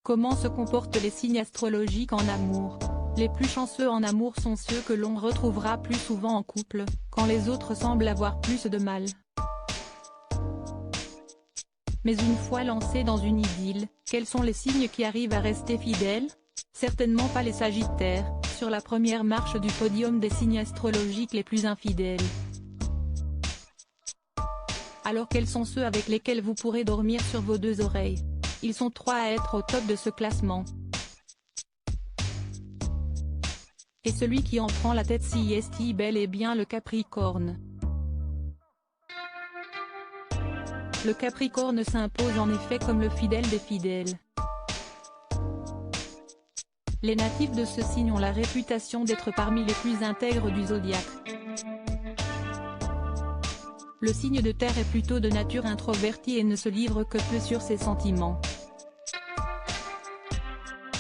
Comment se comportent les signes astrologiques en amour? Les plus chanceux en amour sont ceux que l'on retrouvera plus souvent en couple, quand les autres semblent avoir plus de mal. Mais une fois lancés dans une idylle, quels sont les signes qui arrivent à rester fidèles? Certainement pas les Sagittaires, sur la première marche du podium des signes astrologiques les plus infidèles. Alors quels sont ceux avec lesquels vous pourrez dormir sur vos deux oreilles? Ils sont 3 à être au top de ce classement. Et celui qui en prend la tête si est bel et bien le Capricorne. Le Capricorne s'impose en effet comme le fidèle des fidèles. Les natifs de ce signe ont la réputation d'être parmi les plus intègres du zodiaque. Le signe de terre est plutôt de nature introvertie et ne se livre que peu sur ses sentiments.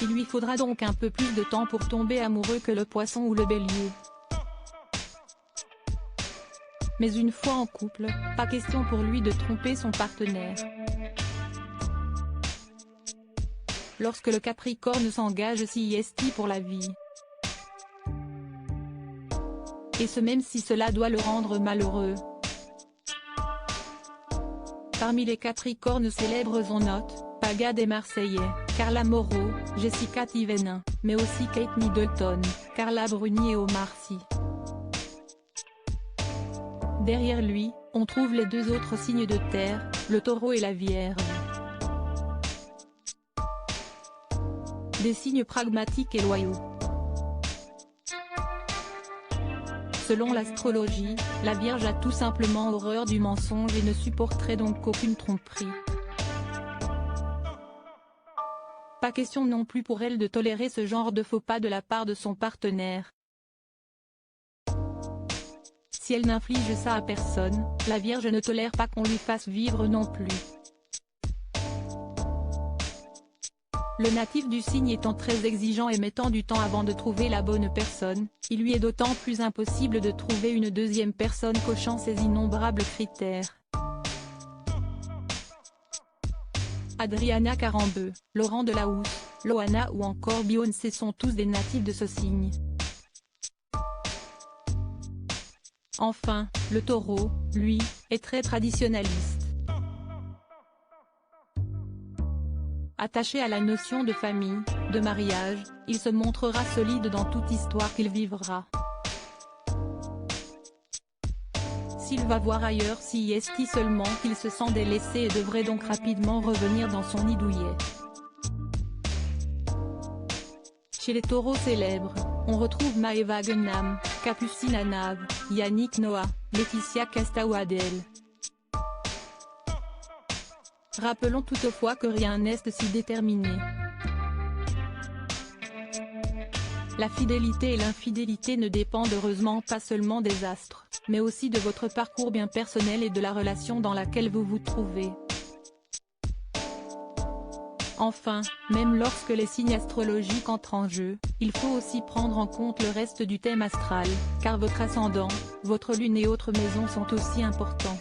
Il lui faudra donc un peu plus de temps pour tomber amoureux que le poisson ou le bélier. Mais une fois en couple, pas question pour lui de tromper son partenaire. Lorsque le Capricorne s'engage si est pour la vie. Et ce même si cela doit le rendre malheureux. Parmi les Capricornes célèbres on note, Paga des Marseillais, Carla Moreau, Jessica Tivenin, mais aussi Kate Middleton, Carla Bruni et Omar Sy. Derrière lui, on trouve les deux autres signes de terre, le Taureau et la Vierge. Des signes pragmatiques et loyaux. Selon l'astrologie, la Vierge a tout simplement horreur du mensonge et ne supporterait donc aucune tromperie. Pas question non plus pour elle de tolérer ce genre de faux pas de la part de son partenaire. Si elle n'inflige ça à personne, la Vierge ne tolère pas qu'on lui fasse vivre non plus. Le natif du signe étant très exigeant et mettant du temps avant de trouver la bonne personne, il lui est d'autant plus impossible de trouver une deuxième personne cochant ces innombrables critères. Adriana Carambeu, Laurent Delahousse, Loana ou encore Beyoncé sont tous des natifs de ce signe. Enfin, le Taureau, lui, est très traditionnaliste. Attaché à la notion de famille, de mariage, il se montrera solide dans toute histoire qu'il vivra. S'il va voir ailleurs si est seulement qu'il se sent délaissé et devrait donc rapidement revenir dans son nid douillet. Chez les taureaux célèbres, on retrouve Maëva Gunnam, Capucine Anav, Yannick Noah, Laetitia Casta ou Adèle. Rappelons toutefois que rien n'est si déterminé. La fidélité et l'infidélité ne dépendent heureusement pas seulement des astres, mais aussi de votre parcours bien personnel et de la relation dans laquelle vous vous trouvez. Enfin, même lorsque les signes astrologiques entrent en jeu, il faut aussi prendre en compte le reste du thème astral, car votre ascendant, votre lune et autres maisons sont aussi importants.